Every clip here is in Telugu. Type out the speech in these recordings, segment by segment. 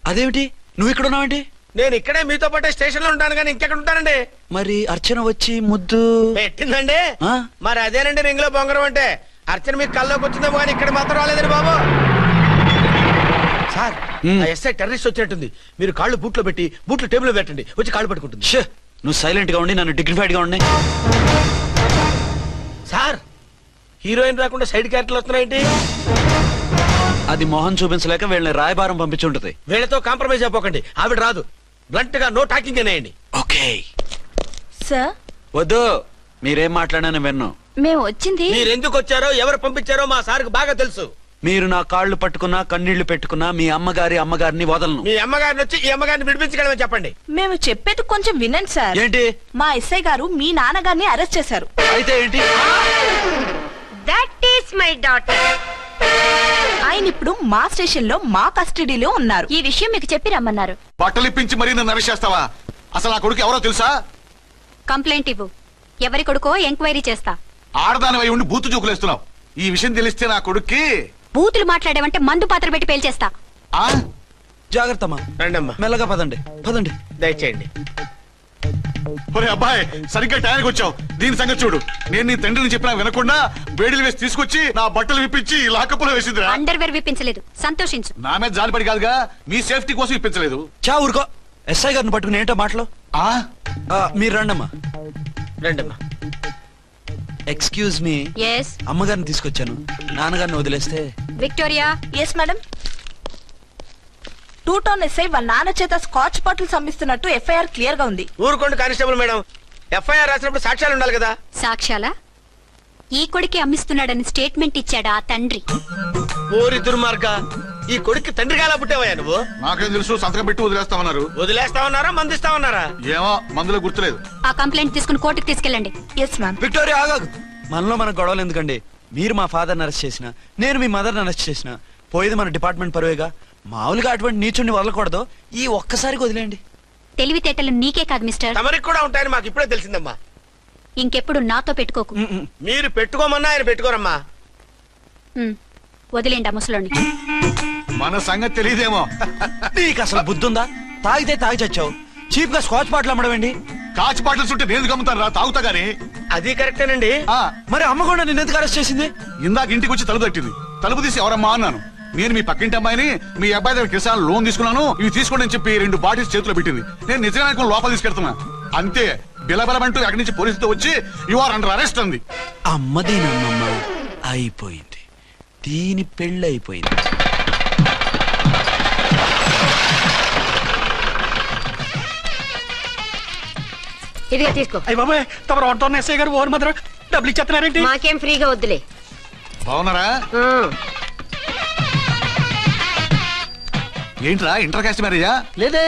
అదేమిటి నువ్వు ఇక్కడ ఉన్నావేంటి? నేను ఇక్కడే మీతో పాటే స్టేషన్ లో ఉంటాను కానీ ఇంకెక్కడ ఉంటానండి. మరి అర్చన వచ్చి ముద్దు పెట్టిందండి. మరి అదేనండి రింగ్ లో బొంగరం అంటే. అర్చన మీకు కల్లోకి వచ్చిందేమో కానీ ఇక్కడ మాత్రం రాలేదండి బాబు. సార్ ఎస్ఐ టెర్రరిస్ట్ వచ్చినట్టుంది. మీరు కాళ్ళు బూట్లో పెట్టి బూట్లు టేబుల్ లో పెట్టండి, వచ్చి కాళ్ళు పట్టుకుంటుంది. నువ్వు సైలెంట్ గా ఉండి నన్ను డిగ్నిఫైడ్ గా ఉండి. సార్ హీరోయిన్ రాకుండా సైడ్ క్యారెక్టర్లు వస్తున్నాయేంటి? అది మొహం చూపించలేక వీళ్ళని రాయబారం పంపించుంటది. వీళ్ళతో కాంప్రమైజ్ అయిపోకండి, ఆవిడ రాదు. బ్లంట్ గా నో టాకింగ్ అనేయండి. Okay sir. వద్దు, మీరేం మాట్లాడానని విన్ను. మేము వచ్చింది మీరెందుకు వచ్చారో ఎవరు పంపించారో మా సార్కి బాగా తెలుసు. మీరు నా కాళ్ళు పట్టుకున్నా కన్నీళ్లు పెట్టుకున్నా మీ అమ్మగారిని వదలను. మీ అమ్మగారిని వచ్చి ఈ అమ్మగారిని విడిపించగలమని చెప్పండి. మేము చెప్పేది కొంచెం వినండి సార్. ఏంటి? మా ఎస్ఐ గారు మీ నాన్నగారిని అరెస్ట్ చేశారు. అయితే ఏంటి? That is my daughter. ఆయన ఇప్పుడు మా స్టేషన్ లో మా కస్టడీలో ఉన్నారు. ఈ విషయం మీకు చెప్పి రమ్మన్నారు. బట్టలు ఇప్పించి మరీ నన్ను అరెస్ట్ చేస్తావా? అసలు ఆ కొడుకు ఎవరో తెలుసా? కంప్లైంట్ ఇవ్వు, ఎవరి కొడుకో ఎంక్వైరీ చేస్తా. ఆడదానివై ఉండి బూతు చూకులేస్తున్నావు. ఈ విషయం తెలిస్తే నా కొడుక్కి బూతులు మాట్లాడేవంటే మందు పాత్ర పెట్టి పేల్చేస్తా. జాగ్రత్తమ్మా, రండమ్మా. మెల్లగా పదండి పదండి. దయచేయండి. ఒరే అబ్బాయి, సరిగ్గా టైంకి వచ్చావు. దీని సంగతి చూడు. నేను నీ తండ్రిని చెప్పినా వినకుండా వేడిలు వేసి తీసుకొచ్చి నా బట్టలు విప్పించి లాకప్పులో వేసిందిరా. అండర్వేర్ విప్పించలేదు, సంతోషించు. నా మీద జాలిపడి కాదుగా, మీ సేఫ్టీ కోసం ఇప్పించలేదు. చా ఊరుకో. ఎస్ఐ గారిని పట్టుకుని ఏంటో మాటలు. మీరు రండమ్మా. రండమ్మా. Excuse me. ఎస్. అమ్మగారిని తీసుకొచ్చాను, నాన్నగారిని వదిలేస్తే. Victoria. Yes madam. 2 town SI వాళ్ళ నాన్న చేత స్కాచ్ బాటిల్స్ అమ్మిస్తున్నట్టు ఎఫ్ఐఆర్ క్లియర్ గా ఉంది. ఊరుకోండి కానిస్టేబుల్ మేడం, ఎఫ్ఐఆర్ రాసినప్పుడు సాక్ష్యాలు ఉండాలి కదా. సాక్ష్యాలా? ఈ కొడుకే అమ్మిస్తున్నాడని స్టేట్మెంట్ ఇచ్చాడా ఆ తండ్రి? ఓరి దుర్మార్గ, ఈ కొడుక్కి తండ్రిగా ఎలా పుట్టావయ్యా నువ్వు? నాకేం తెలుసు, సంతకం పెట్టి వదిలేస్తామన్నారు. వదిలేస్తామన్నారా మందిస్తామన్నారా? ఏమో, మందులో గుర్తులేదు. ఆ కంప్లైంట్ తీసుకుని కోర్టుకు తీసుకెళ్ళండి. Yes ma'am. విక్టోరియా ఆగాగు. మనలో మన గొడవలు ఎందుకండి? మీరు మా ఫాదర్ని అరెస్ట్ చేసిన, నేను మీ మదర్ని అరెస్ట్ చేసిన, పోయేది మన డిపార్ట్మెంట్ పరువేగా. మామూలుగా అటువంటి నీచుడిని వదలకూడదు. ఈ ఒక్కసారికి వదిలేండి. తెలివితేటలు నీకే కాదు మిస్టర్, తమరికి కూడా ఉంటాయని మాకు ఇప్పుడే తెలిసిందమ్మా. ఇంకెప్పుడు నాతో పెట్టుకోకు. మీరు పెట్టుకోమన్నా ఆయన పెట్టుకోరమ్మా. వదిలేండి ఆ ముసలోని. మన సంగతి తెలియదేమో. నీకు అసలు బుద్ధుందా? తాగితే తాగి చచ్చావు. చీప్ గా స్కాచ్ బాటిల్ అమ్మడమేంటి? కాచి బాటిల్స్ ఉంటే నేను గమ్ముతాను రా, తాగుతా గానీ. అది కరెక్టేనండి. మరి అమ్మ కూడా నిన్ను ఎందుకు అరెస్ట్ చేసింది? ఇందాక ఇంటికి వచ్చి తలుపు తట్టింది. తలుపు తీసి ఎవరమ్మా అన్నాను. నేను మీ పక్కింటి అమ్మాయిని, మీ అబ్బాయి దగ్గర కిసాన్ లోన్ తీసుకున్నాను, ఇవి తీసుకోండి అని చెప్పి 2 బాటిల్స్ చేతిలో పెట్టింది. నేను నిజంగా లోపల తీసుకెళ్తున్నా. అంతే, బిలబలమంటూ అక్కడి నుంచి పోలీసుతో వచ్చి యు ఆర్ అండర్ అరెస్ట్ అంది. అమ్మదీనమ్మమ్మ అయిపోయింది, దీని పెళ్ళి అయిపోయింది. ఇదిగా తీసుకో. అయ్య బాబాయ్, తమరు ఆటోన్ ఎస్ఐ గారు ఓవర్ మాత్రం డబ్బులు ఇచ్చేస్తున్నారేంటి? మాకేం ఫ్రీగా వద్దులే. బాగున్నారా? ఏంట్రా ఇంటర్ కాస్ట్ మ్యారేజా? లేదే.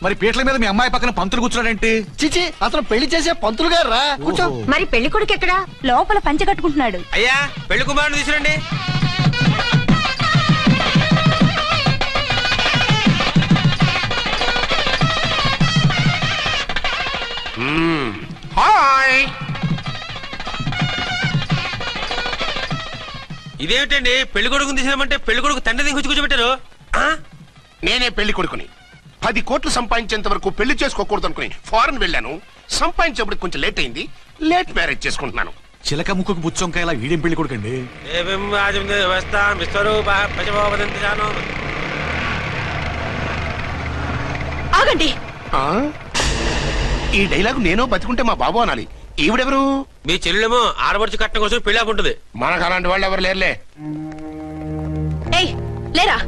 మరి పీటల మీద మీ అమ్మాయి పక్కన పంతులు కూర్చున్నాడేంటి? చిచి, అతను పెళ్లి చేసే పంతులు గారు రా. కూర్చో. మరి పెళ్లి కొడుకు ఎక్కడా? లోపల పంచె కట్టుకుంటున్నాడు. అయ్యా, పెళ్లి కుమారుని తీసుకురండి. హాయ్. ఇదేమిటండి, పెళ్లి కొడుకుని తీసినామంటే పెళ్లి కొడుకు తండ్రి దిగి కూర్చోబెట్టారు. నేనే పెళ్లి కొడుకుని. 10 కోట్లు సంపాదించేంత వరకు పెళ్లి చేసుకోకూడదు అనుకుని ఫారెన్ వెళ్ళాను. సంపాదించేప్పుడు కొంచెం లేట్ అయింది. లేట్ మ్యారేజ్ చేసుకుంటున్నాను. చిలక ముక్కుకు బుచ్చొంకాయ ఇలా వీడేం పెళ్లి కొడుకండి? ఆగండి. ఈ డైలాగ్ నేను బతికుంటే మా బాబు అనాలి. ఈవిడెవరు? మీ చెల్లెమో ఆడబడుచు కట్టడం కోసం పెళ్లి ఆకుంటుంది. మనకు అలాంటి వాళ్ళు ఎవరు లేరులే. ఏయ్ లేరా.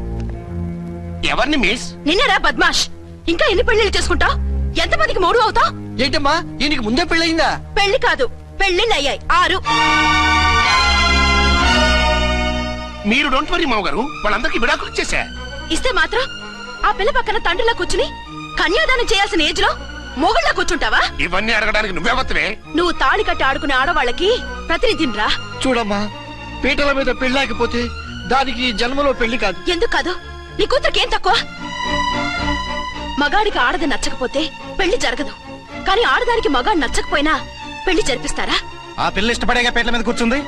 ఎవరిని మిస్? నిన్నరా బద్మాష్. ఇంకా ఎన్ని పెళ్లిళ్ళు చేసుకుంటావు? ఎంతమందికి మూడు అవుతావు? ఏంటమ్మా, ఈయనకి ముందే పెళ్ళయిందా? పెళ్లి కాదు, పెళ్లిళ్ళు అయ్యాయి 6. మీరు డోంట్ వరీ మామగారు, వాళ్ళందరికీ విడాకులు ఇచ్చేసా. ఇస్తే మాత్రం ఆ పిల్ల పక్కన తండ్రిలా కూర్చుని కన్యాదానం చేయాల్సిన ఏజ్ లో మొగుళ్ళ కూర్చుంటావా? ఇవన్నీ అడగడానికి నువ్వెవత్తవే? నువ్వు తాళి కట్టి ఆడుకునే ఆడవాళ్ళకి ప్రతినిధిరా. చూడమ్మా, పీటల మీద పెళ్ళాకపోతే దానికి జన్మలో పెళ్లి కాదు. ఎందుకు కాదు? నీ కూతురికేం తక్కువ? మగాడికి ఆడది నచ్చకపోతే పెళ్లి జరగదు. కానీ ఆడదానికి మగాడు నచ్చకపోయినా పెళ్లి జరిపిస్తారా? ఆ పిల్ల ఇష్టపడేగా పీటల మీద కూర్చుంది.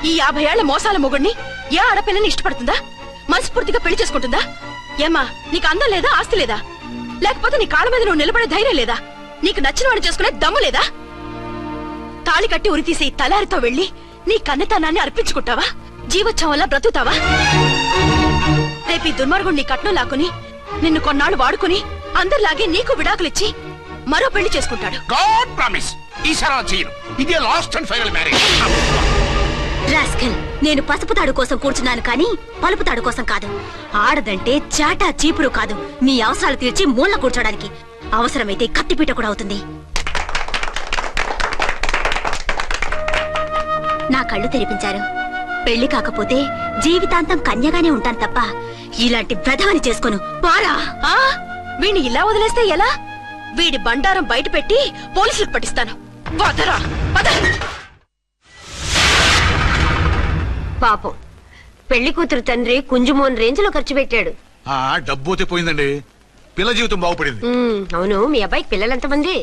ఈ 50 ఏళ్ల మోసాల మొగుడిని ఏ ఆడపిల్లని ఇష్టపడుతుందా? మనస్ఫూర్తిగా పెళ్లి చేసుకుంటుందా? ఏమ్మా, నీకు అందం లేదా, ఆస్తి లేదా? లేకపోతే నీ కాళ్ళ మీద నువ్వు నిలబడే ధైర్యం లేదా? నీకు నచ్చిన వాడిని చేసుకునే దమ్ము లేదా? తాళి కట్టి ఉరితీసే ఈ తలారితో వెళ్లి నీ కన్నతనాన్ని అర్పించుకుంటావా? జీవోత్సవం వల్ల బ్రతుకుతావా? రేపు ఈ దుర్మార్గుడు నీ కట్నం లాక్కుని నిన్ను కొన్నాళ్ళు వాడుకుని అందరిలాగే నీకు విడాకులిచ్చి మరో పెళ్లి చేసుకుంటాడు. గాడ్ ప్రామిస్, ఈసారి అలా చేయను. ఇదే last and final marriage. Rascal, నేను పసుపు తాడు కోసం కూర్చున్నాను కానీ పలుపు తాడు కోసం కాదు. ఆడదంటే చాటా చీపురు కాదు, నీ అవసరాలు తీర్చి మూల కూర్చోడానికి. అవసరమైతే కత్తిపీట కూడా అవుతుంది. నా కళ్ళు తెరిపించారు. పెళ్లి కాకపోతే జీవితాంతం కన్యగానే ఉంటాను తప్ప ఇలాంటి వెధవని చేసుకోను. పారా! వీణ్ణి ఇలా వదిలేస్తే ఎలా? వీడి బండారం బయట పెట్టి పోలీసులకు పట్టిస్తాను. వదరా, వద. పాపం పెళ్లి కూతురు తండ్రి కుంజుమోన్ రేంజ్ లో ఖర్చు పెట్టాడు. డబ్బు అయితే పోయిందండి, పిల్ల జీవితం బాగుపడింది. అవును, మీ అబ్బాయికి పిల్లలెంతమంది?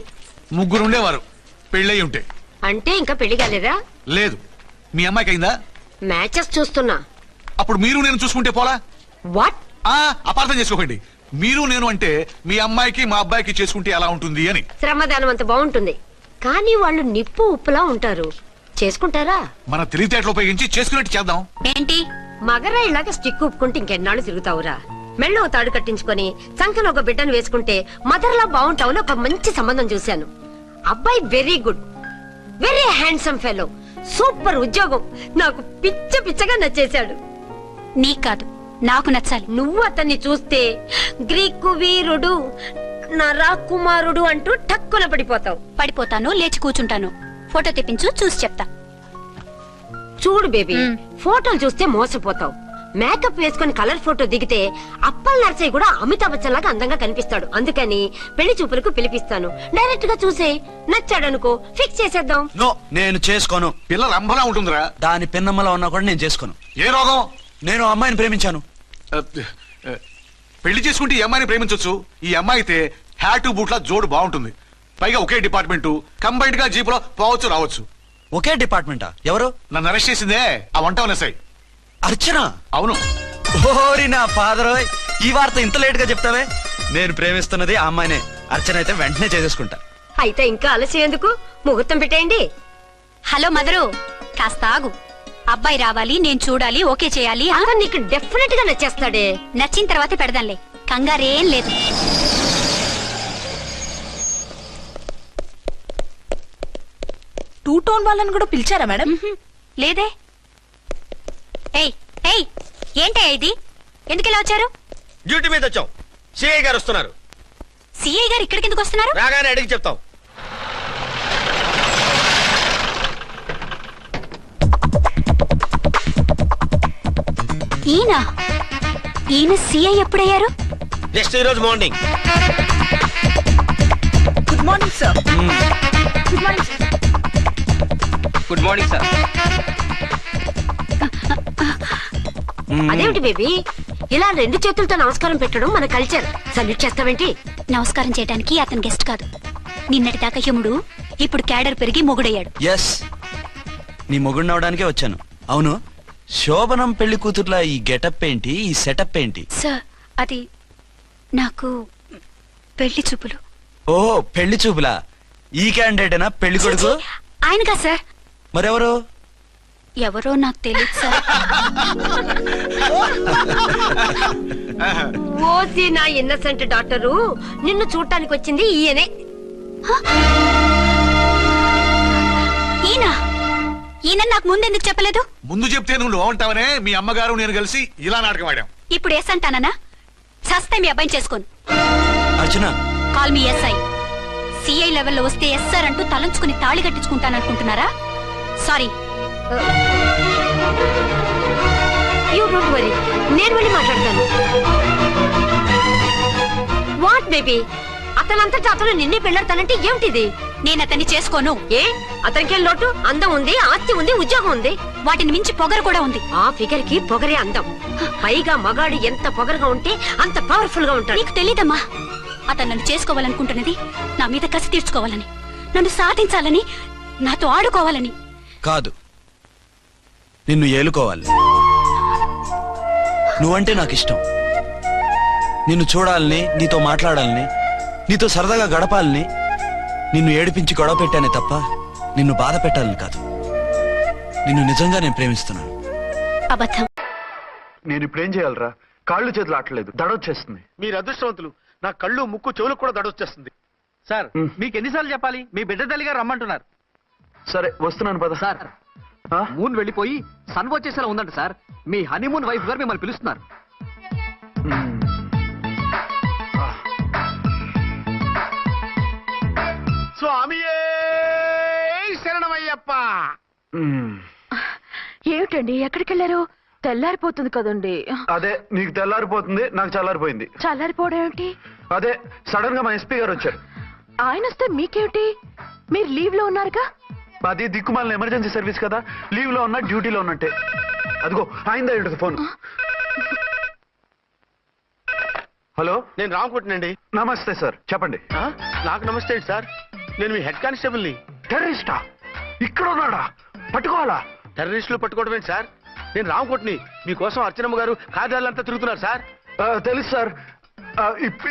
3 ఉండేవారు, పెళ్ళయి ఉంటే. అంటే ఇంకా పెళ్లి కాలేదా? లేదు. మీ అమ్మాయికి అయిందా? మ్యాచెస్ చూస్తున్నా. అప్పుడు మీరు నేను చూసుకుంటే పోలా? వాట్? అపార్థం చేసుకోకండి. మీరు నేను అంటే మీ అమ్మాయికి మా అబ్బాయికి చేసుకుంటే ఎలా ఉంటుంది అని. శ్రమదానం అంత బాగుంటుంది, కానీ వాళ్ళు నిప్పు ఉప్పులా ఉంటారు. చేసుకుంటారా? మన తెలివితేటలు ఉపయోగించి చేసుకున్నట్టు చేద్దాం. ఏంటి? మగరా ఇలాగ స్టిక్ ఉప్పుకుంటే ఇంకెన్నాళ్ళు తిరుగుతావురా? మెళ్ళో తాడు కట్టించుకొని సంఖ్యలో ఒక బిడ్డను వేసుకుంటే మదర్లా బాగుంటావుని ఒక మంచి సంబంధం చూశాను. అబ్బాయి very good, very handsome fellow, super ఉద్యోగం. నాకు పిచ్చగా నచ్చేశాడు. నీకు కాదు, నాకు నచ్చాలి. నువ్వు అతన్ని చూస్తే గ్రీకు వీరుడు, నా రాకుమారుడు అంటూ టక్కున పడిపోతావు. పడిపోతాను, లేచి కూర్చుంటాను. ఫోటో తెప్పించు, చూసి చెప్తా. చూడు బేబీ, ఫోటోలు చూస్తే మోసపోతావు. మేకప్ వేసుకుని కలర్ ఫోటో దిగితే అప్పల్ నర్సయ్య కూడా అమితాబ్ బచ్చన్ లాగా అందంగా కనిపిస్తాడు. అందుకని పెళ్లి చూపులకు పిలిపిస్తాను. డైరెక్ట్ గా చూసే నచ్చాడనుకో, ఫిక్స్ చేసేద్దాం. నో, నేను చేసుకోను. పిల్ల రంభలా ఉంటుందిరా. దాని పిన్నమ్మలా ఉన్నా కూడా నేను చేసుకోను. ఏ రోగం? నేను అమ్మాయిని ప్రేమించాను. పెళ్లి చేసుకుంటే ఈ అమ్మాయిని ప్రేమించొచ్చు. ఈ అమ్మాయి అయితే హ్యాటు బూట్ల జోడు బాగుంటుంది. పైగా ఒకే డిపార్ట్మెంట్, కంబైన్డ్ గా జీపులో పోవచ్చు రావచ్చు. ఒకే డిపార్ట్మెంటా? ఎవరు? నన్ను అరెస్ట్ చేసిందే ఆ వంట ఉన్నసాయి. అర్చన? అవును. ఓరి నా ఫాదర్, ఈ వార్త ఇంత లేట్ గా చెప్తావే? నేను ప్రేమిస్తున్నది ఆ అమ్మాయినే. అర్చన అయితే వెంటనే చేసేసుకుంటా. అయితే ఇంకా ఆలస్యం ఎందుకు? ముహూర్తం పెట్టేయండి. హలో మదరు, కాస్త ఆగు. అబ్బాయి రావాలి, నేను చూడాలి, ఓకే చేయాలి. అతను నీకు డెఫినెట్ గా నచ్చేస్తాడే. నచ్చిన తర్వాతే పెడదాంలే, కంగారేం లేదు. టూ టోన్ వాళ్ళని కూడా పిలిచారా మేడం? లేదే. ఏయ్ ఏయ్, ఏంటే ఇది? ఎందుకెలా వచ్చారు? డ్యూటీ మీద వచ్చాం. సిఐ గారు వస్తున్నారు. సిఐ గారు ఇక్కడికి ఎందుకు వస్తున్నారు? రాగానే అడిగి చెప్తాం. ఈయన సిఐ ఎప్పుడయ్యారు? నెక్స్ట్ ఈ రోజు morning. Good morning sir. Good morning sir. Good morning sir. అదేమిటి బేబీ, ఇలా 2 చేతులతో నమస్కారం పెట్టడం మన కల్చర్. సల్యూట్ చేస్తావేంటి? నమస్కారం చేయడానికి అతను గెస్ట్ కాదు. నిన్నటి దాకా యముడు, ఇప్పుడు క్యాడర్ పెరిగి మొగుడయ్యాడు. ఎస్, నీ మొగుడినవడానికే వచ్చాను. అవును, శోభనం పెళ్లి కూతుర్లా ఈ గెటప్ ఏంటి, ఈ సెటప్ ఏంటి? సార్, అది నాకు పెళ్లి చూపులు. ఓ, పెళ్లి చూపులా? ఈ క్యాండిడేటేనా పెళ్లి కొడుకు? ఆయనగా సార్. మరెవరు? ఎవరో నాకు తెలియదు సార్. ఓసి నా ఇన్నసెంట్ డాక్టరు, నిన్ను చూడటానికి వచ్చింది ఈయనే. ఈయన నాకు ముందెందుకు చెప్పలేదు? ముందు చెప్తే నువ్వు బాగుంటావనే మీ అమ్మగారు నేను కలిసి ఇలా నాటకం ఆడాం. ఇప్పుడు ఎస్ అంటానా? సస్తే మీ అబ్బాయిని చేసుకోను. అర్చన, కాల్ మీ ఎస్ఐ. సిఐ లెవెల్లో వస్తే ఎస్ఆర్ అంటూ తలంచుకుని తాళి కట్టించుకుంటాననుకుంటున్నారా? సారీ. యూ డోంట్ వరీ, నేను వెళ్ళి మాట్లాడతాను. వాట్ బేబీ, అతనంతటా అతను నిన్నే పెళ్ళాడతానంటే ఏమిటిది? నేను అతన్ని చేసుకోను. ఏ, అతనికేం లోటు? అందం ఉంది, ఆస్తి ఉంది, ఉద్యోగం ఉంది. వాటిని మించి పొగరు కూడా ఉంది. ఆ ఫిగర్ కి పొగరే అందం. పైగా మగాడు ఎంత పొగరుగా ఉంటే అంత పవర్ఫుల్ గా ఉంటాడు. నీకు తెలీదమ్మా, అతను నన్ను చేసుకోవాలనుకుంటున్నది నా మీద కసి తీర్చుకోవాలని, నన్ను సాధించాలని, నాతో ఆడుకోవాలని కాదు, నిన్ను ఏలుకోవాలి. నువ్వంటే నాకు ఇష్టం. నిన్ను చూడాలని, నీతో మాట్లాడాలని, నీతో సరదాగా గడపాలని, నిన్ను ఏడిపించి గొడవ పెట్టానే తప్ప నిన్ను బాధ పెట్టాలని కాదు. నిన్ను నిజంగా నేను ప్రేమిస్తున్నాను. అబద్ధం. నేను ఇప్పుడు ఏం చేయాలరా? కాళ్ళు చేతులు ఆటలేదు, దడొచ్చేస్తుంది. మీరు అదృష్టవంతులు. నా కళ్ళు ముక్కు చెవులకు కూడా దడొచ్చేస్తుంది. సార్ మీకు ఎన్నిసార్లు చెప్పాలి? మీ బిడ్డ తల్లిగా రమ్మంటున్నారు. సరే వస్తున్నాను పద. సార్ మూన్ వెళ్ళిపోయి సన్ వచ్చేసేలా ఉందంట సార్. మీ హనీమూన్ వైఫ్ గారు మిమ్మల్ని పిలుస్తున్నారు. స్వామియే శరణమయ్యప్ప. ఏమిటండి ఎక్కడికి వెళ్ళారు? తెల్లారిపోతుంది కదండి. అదే నీకు తెల్లారిపోతుంది, నాకు చల్లారిపోయింది. చల్లారిపోవడం ఏమిటి? అదే సడన్ గా మా ఎస్పీ గారు వచ్చారు. ఆయన వస్తే మీకేమిటి? మీరు లీవ్ లో ఉన్నారుగా. అది దిక్కుమాలిన ఎమర్జెన్సీ సర్వీస్ కదా, లీవ్ లో ఉన్నా డ్యూటీలో ఉన్నట్టే. అదిగో ఆయన ఫోన్. హలో, నేను రామకుంటునండి. నమస్తే సార్, చెప్పండి. నాకు నమస్తే సార్. నేను మీ హెడ్ కానిస్టేబుల్ ని. టెర్రరిస్టా? ఇక్కడ ఉన్నాడా? పట్టుకోవాలా? టెర్రరిస్టులు పట్టుకోవడమే సార్. నేను రామకుంటుని. మీకోసం అర్చనమ్మ గారు కార్యాలంతా తిరుగుతున్నారు సార్. తెలుసు సార్.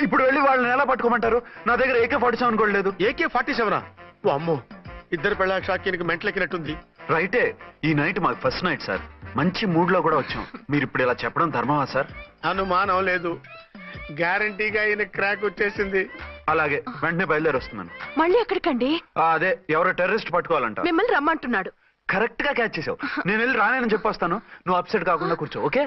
ఇప్పుడు వెళ్ళి వాళ్ళని ఎలా పట్టుకోమంటారు? నా దగ్గర AK-47 కూడా లేదు. AK-47? ఓ అమ్మో, ఇద్దరు పెళ్ళ షాకీనికి మెంటలెక్కినట్టుంది. రైటే, ఈ నైట్ మాకు ఫస్ట్ నైట్ సార్. మంచి మూడ్ లో కూడా వచ్చాం. మీరు ఇప్పుడు ఇలా చెప్పడం ధర్మమా సార్? అనుమానం లేదు, గ్యారంటీగా ఈయన క్రాక్ వచ్చేసింది. అలాగే, వెంటనే బయలుదేరి వస్తున్నాను. మళ్ళీ ఎక్కడికండి? అదే ఎవరో టెర్రరిస్ట్ పట్టుకోవాలంట. మిమ్మల్ని రమ్మంటున్నాడు. కరెక్ట్ గా క్యాచ్ చేసావు. నేను వెళ్ళి రానని చెప్పొస్తాను, నువ్వు అప్సెట్ కాకుండా కూర్చో. ఓకే?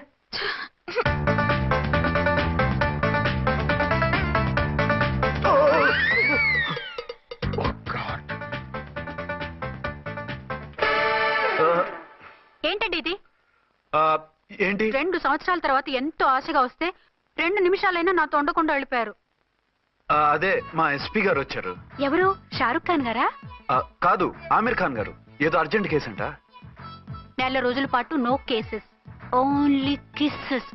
ఏంటండి ఇది? ఏంటి? 2 సంవత్సరాల తర్వాత ఎంతో ఆశగా వస్తే 2 నిమిషాలైనా నాతో ఉండకుండా వెళ్ళిపోయారు. అదే మా ఎస్పీ గారు వచ్చారు. ఎవరు? షారుఖ్ ఖాన్ గారా? కాదు, ఆమిర్ ఖాన్ గారు. ఏదో అర్జెంట్ కేసు అంట. 4 రోజుల పాటు నో కేసెస్, ఓన్లీ కిస్సెస్.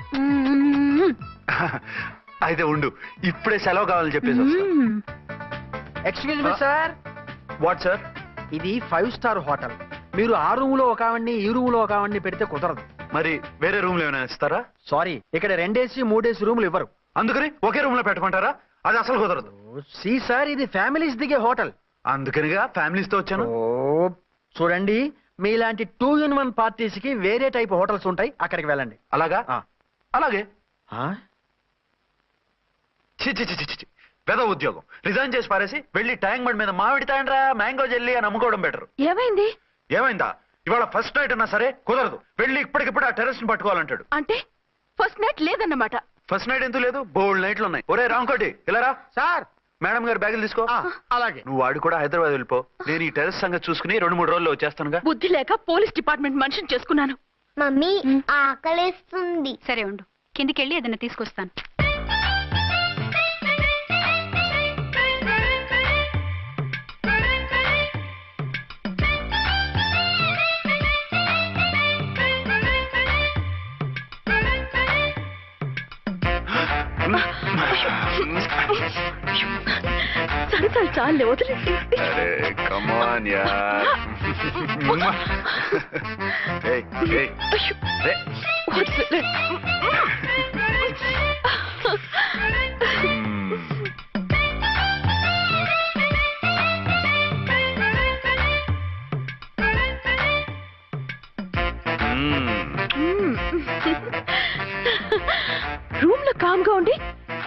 అయితే ఉండు, ఇప్పుడే సెలవు కావాలని చెప్పేసి. Excuse me sir. What sir? ఇది 5 స్టార్ హోటల్. మీరు ఆ రూమ్ లో ఒక ఆవిడ్ని, ఈ రూమ్ లో ఒక ఆవిడ్ని పెడితే కుదరదు. మరి వేరే రూమ్ లో ఏమైనా ఇస్తారా? సారీ, ఇక్కడ 2 AC 3 AC రూములు ఇవ్వరు. అందుకని ఒకే రూమ్ లో పెట్టమంటారా? అది అసలు కుదరదు. సి సార్, ఇది ఫ్యామిలీస్ దిగే హోటల్. అందుకనిగా ఫ్యామిలీస్ తో వచ్చాను. చూడండి, మీలాంటి 2-in-1 పార్టీస్ కి వేరే టైప్ హోటల్స్ ఉంటాయి, అక్కడికి వెళ్ళండి. అలాగా? అలాగే. పెద్ద ఉద్యోగం రిజైన్ చేసి పారేసి వెళ్ళి ట్యాంక్ బండ్ మీద మామిడి తాండ్రా మ్యాంగో జెల్లీ అని అమ్ముకోవడం బెటర్. ఏమైంది? ఏమైందా? ఇవాళ ఫస్ట్ నైట్ అన్నా సరే కుదరదు. వెళ్ళి ఇప్పటికిప్పుడు ఆ టెర్రస్ ని పట్టుకోవాలంటాడు. అంటే ఫస్ట్ నైట్ లేదన్నమాట. ఫస్ట్ నైట్ ఎందుకు లేదు? బోల్డ్ నైట్లు ఉన్నాయి. ఒరే రాంకోటి, ఇలా రా. సార్, మేడం గారు బ్యాగులు తీసుకో. అలాగే. నువ్వు వాడు కూడా హైదరాబాద్ వెళ్ళిపో. నేను ఈ టెర్రస్ సంగతి చూసుకుని 2-3 రోజుల్లో వచ్చేస్తానుగా. బుద్ధి లేక పోలీస్ డిపార్ట్మెంట్ మనిషిని చేసుకున్నాను. మమ్మీ ఆకలేస్తుంది. సరే ఉండు, కిందికెళ్ళి ఏదైనా తీసుకొస్తాను. సరసాలు చాలే, వదిలేసి. కమాన్ యార్. రూమ్ లో కామ్ గా ఉండి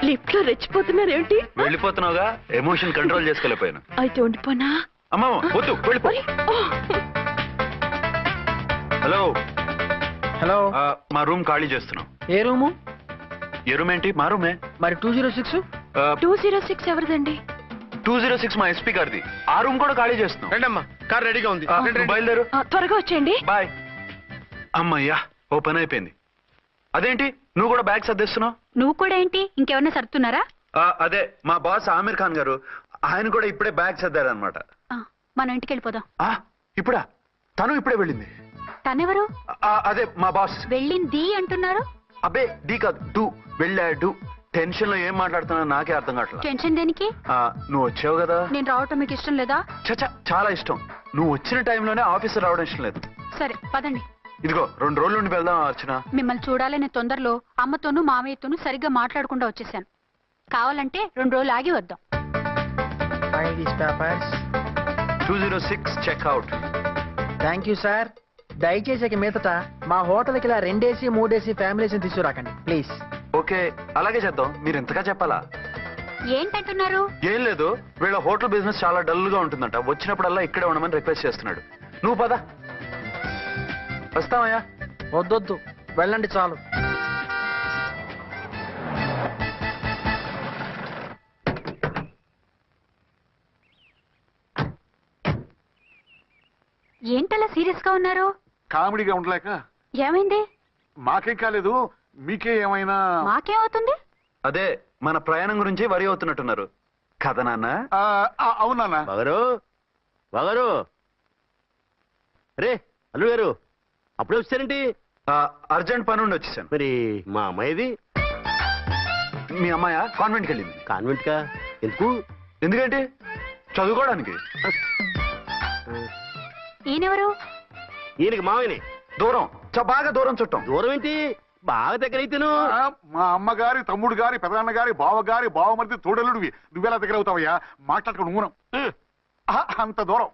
లిఫ్ట్ లో రెచ్చిపోతున్నారేంటి? వెళ్ళిపోతున్నావుగా, ఎమోషన్ కంట్రోల్ చేసుకోలేకపోయాను. అయితే ఉండిపోనా? అమ్మా వద్దు, వెళ్ళిపో. హలో హలో, మా రూమ్ ఖాళీ చేస్తున్నాం. ఏ రూము? ఏ రూమ్ ఏంటి? మా రూమే. మరి 206? 206 ఎవరిదండి? 206 మా ఎస్పీ గారిది. ఆ రూమ్ కూడా ఖాళీ చేస్తున్నాం. రండమ్మా, కార్ రెడీగా ఉంది. బయలుదేరు. త్వరగా వచ్చేయండి. బాయ్. అమ్మయ్యా, ఓ పని అయిపోయింది. అదేంటి నువ్వు కూడా బ్యాగ్ సర్దిస్తున్నావు? నువ్వు కూడా ఏంటి, ఇంకెవరన్నా సర్దుతున్నారా? అదే మా బాస్ ఆమిర్ ఖాన్ గారు, ఆయన కూడా ఇప్పుడే బ్యాగ్ సర్దారనమాట. మనం ఇంటికి వెళ్ళిపోదాం. ఇప్పుడా? తను ఇప్పుడే వెళ్ళింది. తనెవరు? అదే మా బాస్. వెళ్ళింది అంటున్నారు. అబ్బే డీ కాదు, డూ. వెళ్ళాడు. టెన్షన్ లో ఏం మాట్లాడుతున్నా నాకే అర్థం కావట్లేదు. టెన్షన్ దేనికి? నువ్వు వచ్చావు కదా. నేను రావటం మీకు ఇష్టం లేదా? చచ్చా, చాలా ఇష్టం. నువ్వు వచ్చిన టైంలోనే ఆఫీసర్ రావడం ఇష్టం లేదు. సరే పదండి. ఇదిగో 2 రోజులు ఉండి వెళ్దాం అర్చన. మిమ్మల్ని చూడాలనే తొందరలో అమ్మతోనూ మామయ్యతోనూ సరిగ్గా మాట్లాడకుండా వచ్చేసాను. కావాలంటే 2 రోజులు ఆగి వద్దాం. 206 చెక్అవుట్. Thank you sir. దయచేసి ఇక మీదట మా హోటల్కి ఇలా 2 AC 3 AC ఫ్యామిలీస్ తీసుకురాకండి ప్లీజ్. ఓకే, అలాగే చేద్దాం. మీరు ఎంతగా చెప్పాలా? ఏంటంటున్నారు? ఏం లేదు, వీళ్ళ హోటల్ బిజినెస్ చాలా డల్ గా ఉంటుందంట. వచ్చినప్పుడల్లా ఇక్కడే ఉండమని రిక్వెస్ట్ చేస్తున్నాడు. నువ్వు పద. వస్తావయ్యా? వద్దొద్దు, వెళ్ళండి చాలు. ఏంటలా సీరియస్ గా ఉన్నారు? కామెడీగా ఉండలేక. ఏమైంది? మాకేం కాలేదు, మీకే ఏమైనా? మాకేమవుతుంది? అదే మన ప్రయాణం గురించి వరి అవుతున్నట్టున్నారు కదా నాన్న? అవునా బాగారు రే అల్లు గారు, అప్పుడే వచ్చారేంటి? అర్జెంట్ పని ఉండి వచ్చేసాను. మరి మా అమ్మాయిది? మీ అమ్మాయ కాన్వెంట్కి వెళ్ళింది. కాన్వెంట్ కా? ఎందుకు? ఎందుకంటే చదువుకోవడానికి. ఈయనెవరు? ఈయనకి మామయ్యని. దూరం, బాగా దూరం చుట్టం. దూరం ఏంటి, బాగా దగ్గర అయితేను. మా అమ్మగారి తమ్ముడు గారి పెదనాన్న గారి బావగారి బావమరిది తోడలుడివి, నువ్వెలా దగ్గర అవుతావయ్యా? మాట్లాడుకుని ఊరం అంత దూరం.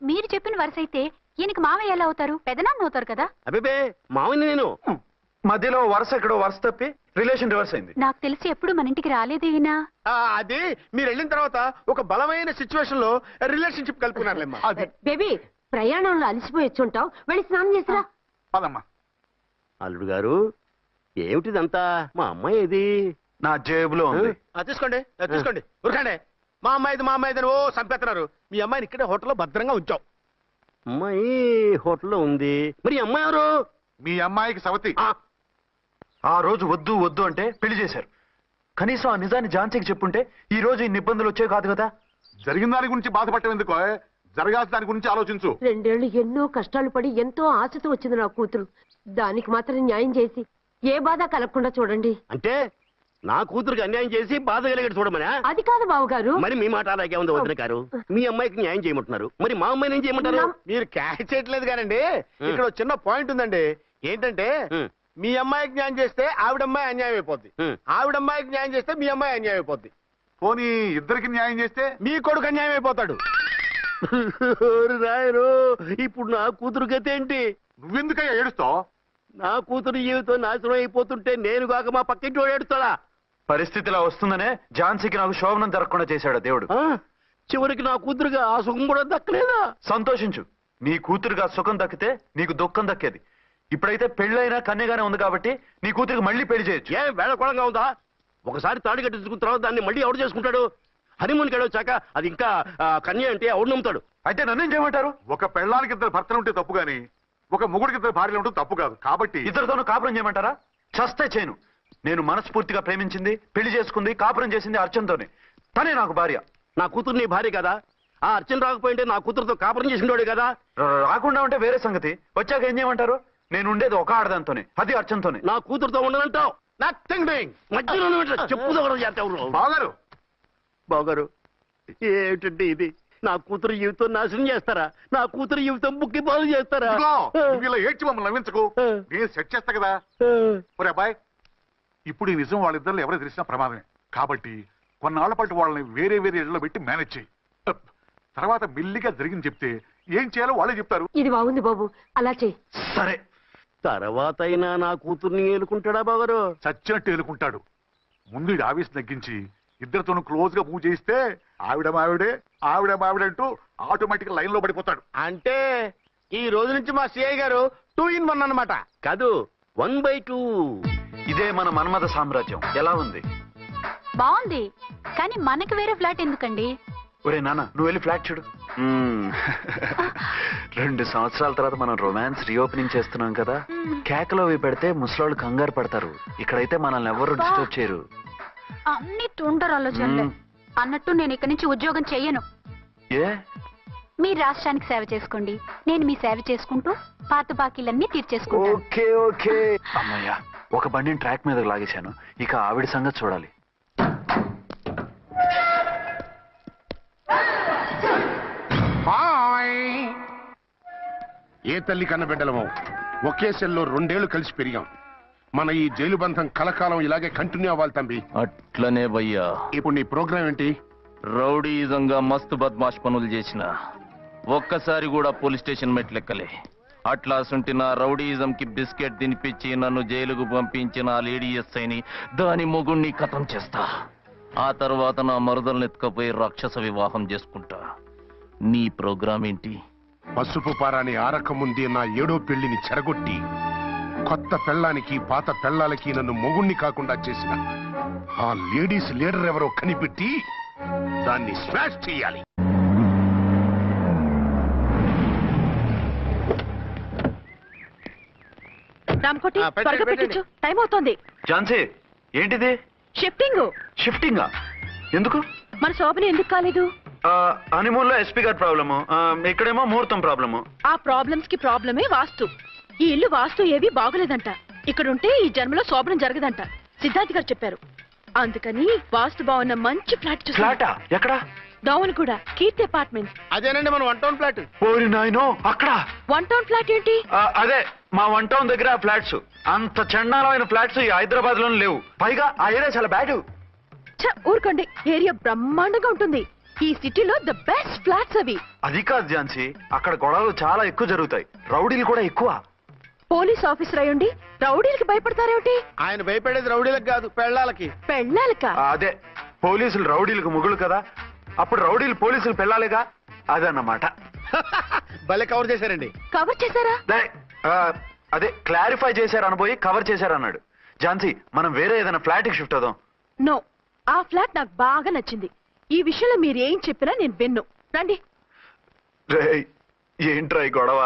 మీరు చెప్పిన వరుస అయితే ఈయనకి మామయ్య ఎలా అవుతారు? పెదనాన్న అవుతారు కదా. అబ్బే మామయ్యని నేను. మధ్యలో వరుస ఎక్కడో వరుస తప్పి రిలేషన్ రివర్స్ అయింది. నాకు తెలిసి ఎప్పుడు మన ఇంటికి రాలేదు ఈయన. అది మీరు వెళ్ళిన తర్వాత ఒక బలమైన సిచ్యువేషన్ లో రిలేషన్షిప్ కలుపుకున్నారులేమ్మా. బేబీ ప్రయాణంలో అలసిపోయి వచ్చుంటావు, వెళ్ళి స్నానం చేసిరా. పదమ్మా. అల్లుడు గారు, ఏమిటిదంతా? మా అమ్మాయి ఏది? నా జేబులో ఉంది. తీసుకోండి తీసుకోండి, ఉరకండి. మా అమ్మాయిది ఓ సంపేస్తున్నారు. మీ అమ్మాయిని ఇక్కడే హోటల్లో భద్రంగా ఉంచావు. అమ్మాయి హోటల్లో ఉంది. మరి ఈ అమ్మాయి ఎవరు? మీ అమ్మాయికి సవతి. ఆ రోజు వద్దు వద్దు అంటే పెళ్లి చేశారు. కనీసం ఆ నిజాన్ని ఝాన్సీకి చెప్పుంటే ఈ రోజు ఇన్ని ఇబ్బందులు వచ్చేవి కాదు కదా. జరిగిన దాని గురించి బాధపడటం ఎందుకో, జరగాల్సిన దాని గురించి ఆలోచించు. 2 ఏళ్లు ఎన్నో కష్టాలు పడి ఎంతో ఆశతో వచ్చింది నా కూతురు. దానికి మాత్రం న్యాయం చేసి ఏ బాధ కలగకుండా చూడండి. అంటే నా కూతురికి అన్యాయం చేసి బాధ కలిగేది చూడమనా? అది కాదు బావగారు. మరి మీ మాట అలాగే ఉంది వదిన గారు. మీ అమ్మాయికి న్యాయం చేయమంటున్నారు, మరి మా అమ్మాయిని ఏం చేయమంటారు? మీరు క్యాచ్ చేయట్లేదు కానండి. ఇక్కడ ఒక చిన్న పాయింట్ ఉందండి. ఏంటంటే మీ అమ్మాయికి న్యాయం చేస్తే ఆవిడమ్మాయి అన్యాయం అయిపోద్ది, ఆవిడమ్మాయికి న్యాయం చేస్తే మీ అమ్మాయి అన్యాయం అయిపోద్ది. పోనీ ఇద్దరికి న్యాయం చేస్తే మీ కొడుకు అన్యాయం అయిపోతాడు. రాయరు, ఇప్పుడు నా కూతురు గతి ఏంటి? నువ్వెందుకయ్యా ఏడుస్తావు? నా కూతురు జీవితం నాశనం అయిపోతుంటే నేను కాక మా పక్కింటి వాడు ఏడుస్తాడా? పరిస్థితిలా వస్తుందనే ఝాన్సీకి నాకు శోభనం జరగకుండా చేశాడు దేవుడు. చివరికి నా కూతురుగా ఆ సుఖం కూడా దక్కలేదా? సంతోషించు, నీ కూతురుగా సుఖం దక్కితే నీకు దుఃఖం దక్కేది. ఇప్పుడైతే పెళ్ళైనా కన్యగానే ఉంది కాబట్టి నీ కూతురికి మళ్ళీ పెళ్లి చేయొచ్చు. ఏం వేళకోళంగా ఉందా? ఒకసారి తాడి కట్టించుకున్న తర్వాత దాన్ని మళ్ళీ ఎవడు చేసుకుంటాడు? హనీమూన్కి వెళ్ళొచ్చాక అది ఇంకా కన్య అంటే ఎవడు నమ్ముతాడు? అయితే నన్నేం చేయమంటారు? ఒక పెళ్ళానికి 2 భర్తలు ఉంటే తప్పు గాని ఒక మొగుడికి 2 భార్యలు ఉంటే తప్పు కాదు. కాబట్టి ఇద్దరితోనూ కాపురం చేయమంటారా? చస్తే చేయను. నేను మనస్ఫూర్తిగా ప్రేమించింది, పెళ్లి చేసుకుంది, కాపురం చేసింది అర్చనతోనే. తనే నాకు భార్య. నా కూతురు నీ భార్య కదా? ఆ అర్చన రాకపోయింటే నా కూతురుతో కాపురం చేసిండోడే కదా? రాకుండా ఉంటే వేరే సంగతి. వచ్చాక ఏం చేయమంటారు? నేను ఉండేది ఒక ఆడదాంతోనే, అది అర్చనతోనే. నా కూతురుతో ఉండనంటావు? Nothing doing. మధ్యలో చెప్పుదవరు బాగారు. బాగారు, ఏమిటండి ఇది? నా కూతురు జీవితం నాశనం చేస్తారా? నా కూతురు జీవితం బుక్కి పాలు చేస్తారా? నువ్వు ఇలా ఏడ్చి మమ్మల్ని నవ్వించకు, నేను సెట్ చేస్తా కదా. ఒరే అబ్బాయి, ఇప్పుడు ఈ నిజం వాళ్ళిద్దరిలో ఎవరు తెలిసినా ప్రమాదమే. కాబట్టి కొన్నాళ్ల పాటు వాళ్ళని వేరే వేరే ఇళ్లలో పెట్టి మేనేజ్ చేయి. తర్వాత మెల్లిగా జరిగింది చెప్తే ఏం చేయాలో వాళ్ళే చెప్తారు. ఇది బాగుంది బాబు, అలా చెయ్యి. సరే. తర్వాత అయినా నా కూతుర్ని ఏలుకుంటాడా బాగారు? చచ్చినట్టు ఏలుకుంటాడు. ముందు ఈ ఆవేశం తగ్గించి ఇద్దరితోనూ క్లోజ్ గా మూవ్ చేయిస్తే ఆవిడ మావిడే అంటూ ఆటోమేటిక్ లైన్ లో పడిపోతాడు. అంటే ఈ రోజు నుంచి మా సిఐ గారు 2 in 1 అన్నమాట. కాదు, 1/2. ఇదే మన మన్మథ సామ్రాజ్యం. ఎలా ఉంది? బాగుంది, కానీ మనకి వేరే ఫ్లాట్ ఎందుకండి? ఒరే నాన్న, నువ్వు వెళ్ళి ఫ్లాట్ చూడు. 2 సంవత్సరాల తర్వాత మనం రొమాన్స్ రీఓపెనింగ్ చేస్తున్నాం కదా. కేకలో అవి పెడితే ముసలోళ్ళు కంగారు పడతారు. ఇక్కడైతే మనల్ని ఎవరు డిస్టర్బ్ చేయరు. అన్ని తొందర ఆలోచనలే. అన్నట్టు నేను ఇక్కడి నుంచి ఉద్యోగం చెయ్యను. ఏ? మీ రాష్ట్రానికి సేవ చేసుకోండి, నేను మీ సేవ చేసుకుంటూ పాత బాకీలన్నీ తీర్చేసుకుంటాను. Okay okay. అమ్మయ్యా, ఒక బండిని ట్రాక్ మీద లాగేశాను. ఇక ఆవిడ సంగతి చూడాలి. ఏ తల్లి కన్న బిడ్డలమో ఒకే సెల్లో 2 ఏళ్లు కలిసి పెరిగాం. మన ఈ జైలు బంధం కలకాలం ఇలాగే కంటిన్యూ అవ్వాలి తంబి. అట్లనే భయ్యా. ఇప్పుడు నీ ప్రోగ్రామ్ ఏంటి? రౌడీజంగా మస్తు బద్మాష్ పనులు చేసిన ఒక్కసారి కూడా పోలీస్ స్టేషన్ మెట్లెక్కలే. అట్లా సుంటి నా రౌడీజం కి బిస్కెట్ తినిపించి నన్ను జైలుకు పంపించిన ఆ లేడీ ఎస్ఐని దాని మొగుణ్ణి ఖతం చేస్తా. ఆ తర్వాత నా మరుదలను ఎత్తుకపోయి రాక్షస వివాహం చేసుకుంటా. నీ ప్రోగ్రామ్ ఏంటి? పసుపు పారాని ఆరక ముందే నా 7వ పెళ్లిని చెరగొట్టి కొత్త పెళ్ళానికి పాత పెళ్ళాలకి నన్ను మొగుణ్ణి కాకుండా చేసిన ఆ లేడీస్ లీడర్ ఎవరో కనిపెట్టి దాన్ని స్మాష్ చేయాలి. రామకోటి త్వరగా పెట్టించు, టైం అవుతోంది. ఝాన్సీ ఏంటిది? షిఫ్టింగ్. షిఫ్టింగా? ఎందుకు? మన శోభని ఎందుకు కాలేదు? హనీమూన్ లో ఎస్పీ గారి ప్రాబ్లము, ఇక్కడేమో ముహూర్తం ప్రాబ్లము. ఆ ప్రాబ్లమ్స్ కి ప్రాబ్లమే వాస్తు. ఈ ఇల్లు వాస్తు ఏవి బాగోలేదంట. ఇక్కడుంటే ఈ జన్మలో శోభనం జరగదంట సిద్ధార్థ్ గారు చెప్పారు. అందుకని వాస్తు బాగున్న మంచి ఫ్లాట్ చూసి. ఫ్లాటా? ఎక్కడ? డౌన్ కూడా కీర్తి అపార్ట్మెంట్స్. అదేనండి మన 1 టౌన్ ఫ్లాట్. ఓరి నాయనో, అక్కడ 1 టౌన్ ఫ్లాట్ ఏంటి? అదే మా 1 టౌన్ దగ్గర ఫ్లాట్స్. అంత చండాలమైన ఫ్లాట్స్ ఈ హైదరాబాద్ లోనే లేవు. పైగా ఆ ఏరియా చాలా బ్యాడ్. ఊరుకోండి, ఏరియా బ్రహ్మాండంగా ఉంటుంది. ఈ సిటీలో ద బెస్ట్ ఫ్లాట్స్ అవి. అది కాదు ఝాన్సీ, అక్కడ గొడవలు చాలా ఎక్కువ జరుగుతాయి, రౌడీలు కూడా ఎక్కువ. పోలీస్ ఆఫీసర్ అయ్యుండి రౌడీలకి భయపడతారేమిటి? ఆయన భయపడేది రౌడీలకు కాదు, పెళ్ళాలకి. పెళ్ళాలక? అదే, పోలీసులు రౌడీలకు ముగులు కదా, అప్పుడు రౌడీలు పోలీసులు పెళ్ళాలిగా, అదన్నమాట. భలే కవర్ చేశారండి. కవర్ చేశారా? అదే క్లారిఫై చేశారు అనబోయి కవర్ చేశారు అన్నాడు. ఝాన్సీ, మనం వేరే ఏదైనా ఫ్లాట్ కి షిఫ్ట్ అవుదాం. నో, ఆ ఫ్లాట్ నాకు బాగా నచ్చింది. ఈ విషయంలో మీరు ఏం చెప్పినా నేను విన్ను. రండి. ఏంట్రా ఈ గొడవ?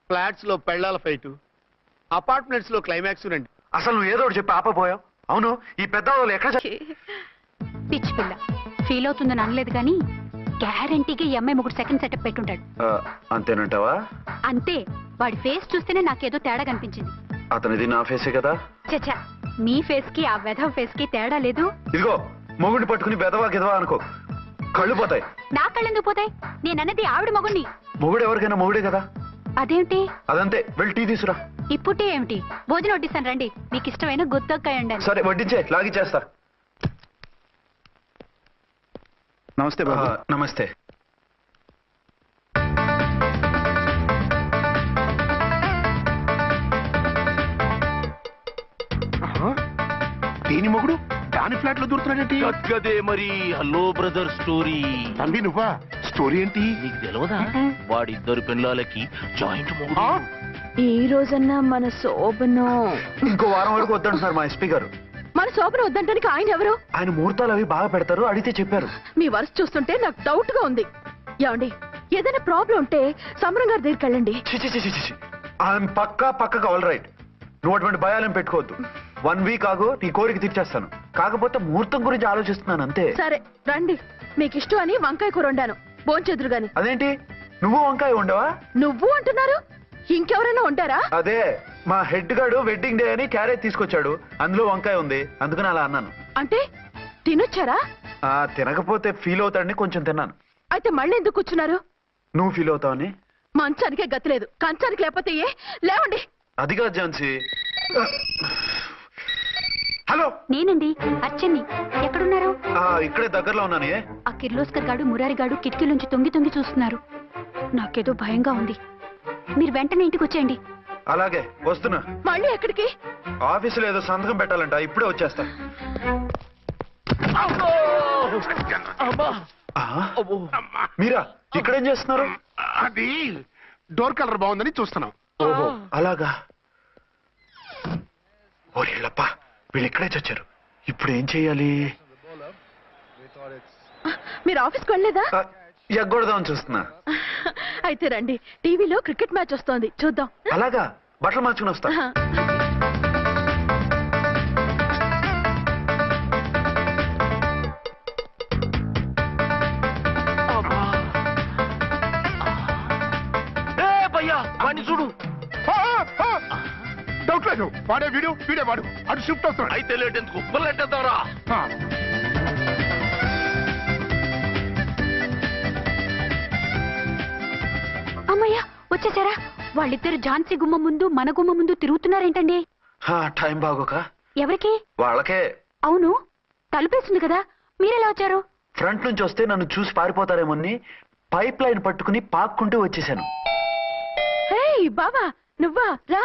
ఫ్లాట్స్ లో పెళ్ళాల ఫైట్, అపార్ట్మెంట్స్ లో క్లైమాక్స్ రండి. అసలు నువ్వు ఏదో ఒకటి చెప్పి ఆపపోయావు. అవును, ఈ పెద్ద వాళ్ళు ఎక్కడ పిచ్చి పిల్ల ఫీల్ అవుతుందని అనలేదు కానీ గ్యారంటీగా ఈ అమ్మాయి ముగ్గురు సెకండ్ సెటప్ పెట్టుంటాడు. అంతేనంటావా? అంతే. వాడి ఫేస్ చూస్తేనే నాకేదో తేడా కనిపించింది. అతనిది నా ఫేసే కదా. చచ్చా, మీ ఫేస్ కి ఆ వెధవ ఫేస్ కి తేడా లేదు. ఇదిగో మొగుడిని పట్టుకుని బెదవా గిదవా అనుకో, కళ్ళు పోతాయి. నా కళ్ళెందుకు పోతాయి? నేనన్నది ఆవిడ మొగుడిని. మొగుడు ఎవరికైనా మొగుడే కదా. అదేమిటి? అదంతే, వెళ్ళి టీ తీసురా. ఇప్పుడే ఏమిటి? భోజనం వడ్డిస్తాను రండి. మీకు ఇష్టమైన గుత్తొక్కాయ ఉండండి. సరే వడ్డించే, లాగిచ్చేస్తా. నమస్తే బాబు. నమస్తే. దేని మొగుడు దాని ఫ్లాట్ లో దూరుతున్నాడేంటి? గదే మరి. Hello brother story. తంబి నువ్వా? స్టోరీ ఏంటి? నీకు తెలియదా? వాడిద్దరు పిల్లలకి జాయింట్ మొగుడు. ఈ రోజన్నా మన శోభను ఇంకో వారం వరకు వద్దంటున్నారు మా ఎస్పీ గారు. మన శోభను వద్దంటానికి ఆయన ఎవరు? ఆయన ముహూర్తాలు అవి బాగా పెడతారు, అడిగితే చెప్పారు. మీ వరుస చూస్తుంటే నాకు డౌట్ గా ఉంది. ఏమండి, ఏదైనా ప్రాబ్లం ఉంటే సమరం గారి దగ్గరికి వెళ్ళండి. ఆయన పక్కగా ఆల్ రైట్. నువ్వు అటువంటి భయాలను పెట్టుకోవద్దు. 1 వీక్ ఆగు, నీ కోరిక తీర్చేస్తాను. కాకపోతే ముహూర్తం గురించి ఆలోచిస్తున్నాను అంతే. సరే రండి. మీకు ఇష్టం అని వంకాయ కూర వండాను, భోంచెదురు గాని. అదేంటి నువ్వు వంకాయ ఉండవా? నువ్వు అంటున్నారు, ఇంకెవరైనా ఉంటారా? అదే మా హెడ్ గాడు వెడ్డింగ్ డే అని క్యారేజ్ తీసుకొచ్చాడు, అందులో వంకాయ ఉంది, అందుకని అలా అన్నాను. అంటే తినొచ్చారా? తినకపోతే ఫీల్ అవుతాడని కొంచెం తిన్నాను. అయితే మళ్ళీ ఎందుకు కూర్చున్నారు? నువ్వు ఫీల్ అవుతావని. మంచానికే గతి లేదు, కంచానికి లేకపోతే ఏ? లేవండి. అది కాదు ఝాన్సీ. హలో, నేనండి అచ్చన్ని. ఎక్కడున్నారు? ఇక్కడే దగ్గరలో ఉన్నాను. ఆ కిర్లోస్కర్ గాడు మురారి గాడు కిటికీలోంచి తొంగి తొంగి చూస్తున్నారు. నాకేదో భయంగా ఉంది. మీరు వెంటనే ఇంటికి వచ్చేయండి. అలాగే వస్తున్నా. మళ్ళీ ఎక్కడికి? ఆఫీసులో ఏదో సంతకం పెట్టాలంట, ఇప్పుడే వచ్చేస్తా. మీరా ఇక్కడేం చేస్తున్నారు? అది డోర్ కలర్ బాగుందని చూస్తున్నాం. ఓహో అలాగా. ఓరేళ్ళప్ప, వీళ్ళు ఇక్కడే చచ్చారు. ఇప్పుడు ఏం చెయ్యాలి? మీరు ఆఫీస్కి వెళ్ళలేదా? ఎగ్గొడదామని చూస్తున్నా. అయితే రండి, టీవీలో క్రికెట్ మ్యాచ్ వస్తోంది, చూద్దాం. అలాగా, బట్టలు మార్చుకుని వస్తా. చూడు, డౌట్ లేదు, వాడే వీడే వాడు. అటు షిఫ్ట్ అవుతాడు. అయితే లేట్ ఎందుకు, బుల్లెట్టేద్దాంరా. అమ్మయ్యా వచ్చేసారా? వాళ్ళిద్దరు ఝాన్సీ గుమ్మ ముందు మన గుమ్మ ముందు తిరుగుతున్నారేంటండి? టైం బాగోక. ఎవరికి? వాళ్ళకే. అవును, తలుపేసింది కదా, మీరెలా వచ్చారు? ఫ్రంట్ నుంచి వస్తే నన్ను చూసి పారిపోతారేమోని పైప్ లైన్ పట్టుకుని పాక్కుంటూ వచ్చేసాను. హే బాబా, నువ్వా? రా.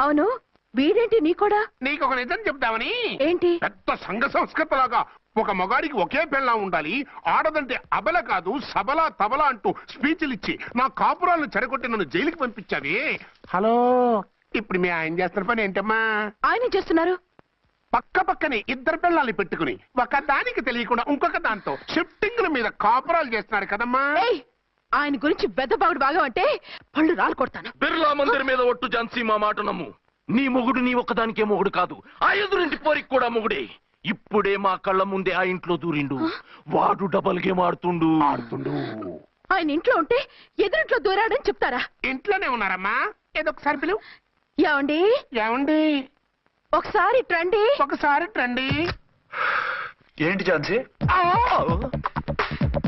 అవును, వీడేంటి నీ కూడా? నీకు ఒక నిజం చెప్తామని. ఏంటి? పెద్ద సంఘ సంస్కృతలాగా ఒక మగాడికి ఒకే పెళ్ళం ఉండాలి, ఆడదంటే అబల కాదు సబల తబల అంటూ స్పీచ్లు ఇచ్చి నా కాపురాలను చెడగొట్టి నన్ను జైలుకి పంపించావి. హలో, ఇప్పుడు మీ ఆయన చేస్తున్న పని ఏంటమ్మా? ఆయన చేస్తున్నారు పక్క పక్కనే ఇద్దరు పిల్లల్ని పెట్టుకుని ఒక దానికి తెలియకుండా ఇంకొక దాంతో షిఫ్టింగ్ల మీద కాపురాలు చేస్తున్నారు కదమ్మా. ఆయన గురించి బెద్దబాగుడు బాగా అంటే పళ్ళు రాలు కొడతాను. బిర్లా మందిర్ మీద ఒట్టు ఝాన్సీ, మా మాట నమ్ము. నీ మొగుడు నీ ఒక్కదానికే మొగుడు కాదు, ఆ ఎదురింటి పోరికి కూడా మొగుడే. ఇప్పుడే మా కళ్ళ ముందే ఆ ఇంట్లో దూరిండు. వాడు డబల్ గేమ్ ఆడుతుండు. ఆయన ఇంట్లో ఉంటే ఎదురింట్లో దూరాడని చెప్తారా? ఇంట్లోనే ఉన్నారమ్మా. ఏదో ఒకసారి పిలువు. ఏమండి? ఏమండి? ఒకసారి ట్రండి. ఒకసారి ట్రండి. ఏంటి ఝాన్సీ?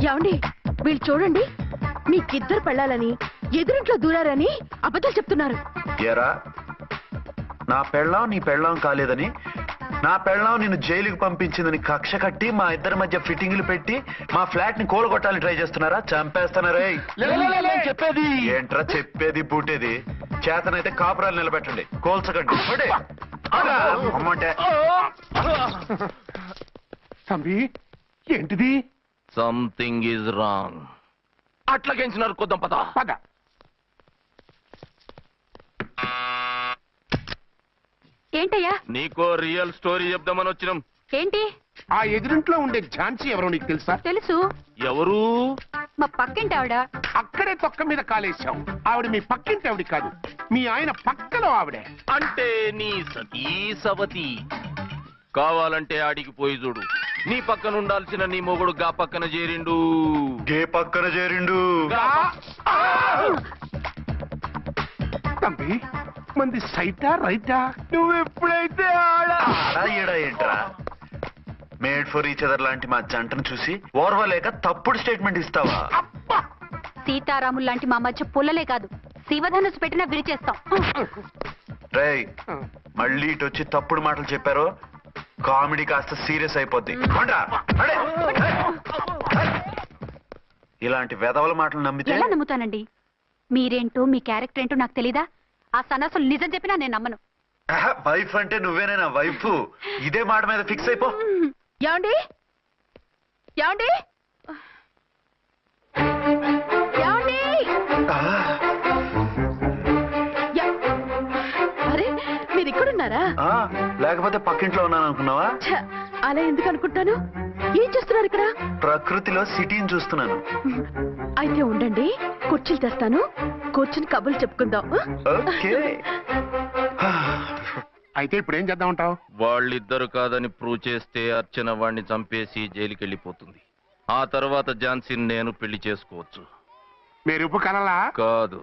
ఏమండి, వీళ్ళు చూడండి, మీకిద్దరు పెళ్ళాలని ఎదురింట్లో దూరారని అబద్ధాలు చెప్తున్నారు. ఏరా, నా పెళ్ళాం నీ పెళ్ళాం కాలేదని, నా పెళ్ళాం నిన్ను జైలుకి పంపించిందని కక్ష కట్టి మా ఇద్దరి మధ్య ఫిట్టింగ్లు పెట్టి మా ఫ్లాట్ ని కూలగొట్టాలని ట్రై చేస్తున్నారా? చంపేస్తున్నారే. చెప్పేది ఏంట్రా చెప్పేది బూటేది? చేతనైతే కాపురాలు నిలబెట్టండి, కోల్చకండి. అమ్మంటే తంబి, ఏంటిది? Something is wrong. అట్లాగెంచినారు కొద్దాం, పద పద. ఏంటయ్యా? నీకో రియల్ స్టోరీ చెప్దామని వచ్చినాం. ఏంటి? ఆ ఎదురింట్లో ఉండే ఝాన్సీ ఎవరో నీకు తెలుసా? తెలుసు. ఎవరు? మా పక్కింటి ఆవిడ. అక్కడే తొక్క మీద కాలేశావు. ఆవిడ మీ పక్కింటి ఆవిడ కాదు, మీ ఆయన పక్కలో ఆవిడే. అంటే నీ సతీ సవతి. కావాలంటే ఆడికి పోయి చూడు. నీ పక్కన ఉండాల్సిన నీ మొగుడు గా పక్కన చేరిండు. గే పక్కన చేరిండు. తంబి, మంది సైటా రైటా? నువ్వు ఎప్పుడైతే ఆడా ఏంట్రా? మేడ్ ఫర్ ఈచ్ అదర్ లాంటి మా జంటను చూసి ఓర్వలేక తప్పుడు స్టేట్మెంట్ ఇస్తావా? సీతారాములు లాంటి మా మధ్య పుల్లలే కాదు, శివధనుసు పెట్టినా విరిచేస్తాం. రేయ్, మళ్ళీ ఇటు వచ్చి తప్పుడు మాటలు చెప్పారో కామెడీ కాస్త సీరియస్ అయిపోద్ది. ఇలాంటి వెధవల మాటలు నమ్మితే ఎలా నమ్ముతానండి? మీరేంటో మీ క్యారెక్టర్ ఏంటో నాకు తెలీదా? ఆ సన్నాసులు నిజం చెప్పినా నేను నమ్మను. వైఫ్ అంటే నువ్వేనా వైఫ్? ఇదే మాట మీద ఫిక్స్ అయిపో. ఏమండి? ఏమండి? ఏమండి? అరే, మీరు ఇక్కడున్నారా? లేకపోతే పక్కింట్లో ఉన్నాను అనుకున్నావా? అలా ఎందుకు అనుకుంటాను? ఏం చేస్తున్నారు ఇక్కడ? ప్రకృతిలో సిటీని చూస్తున్నాను. అయితే ఉండండి, కుర్చీలు తెస్తాను, కూర్చుని కబుర్లు చెప్పుకుందాం. అయితే ఇప్పుడు ఏం చేద్దాం అంటావు? వాళ్ళిద్దరు కాదని ప్రూవ్ చేస్తే అర్చన వాణ్ణి చంపేసి జైలుకి వెళ్ళిపోతుంది. ఆ తర్వాత ఝాన్సీని నేను పెళ్లి చేసుకోవచ్చు. మీరు కలలా? కాదు,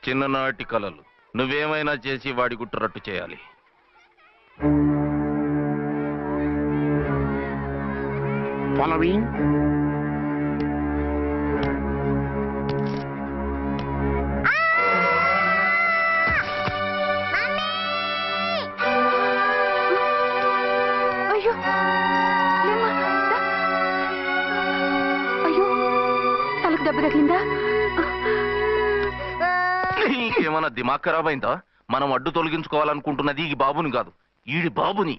చిన్ననాటి కలలు. నువ్వేమైనా చేసి వాడి గుట్టు రట్టు చేయాలి. ఫాలోయింగ్. అయ్యో, లేమ్మా, దా. అయ్యో, తలకు దెబ్బ తగిలిందా? నీకేమన్నా దిమాగ్ ఖరాబ్ అయిందా? మనం అడ్డు తొలగించుకోవాలనుకుంటున్నది ఈ బాబుని కాదు, ఈడి బాబుని.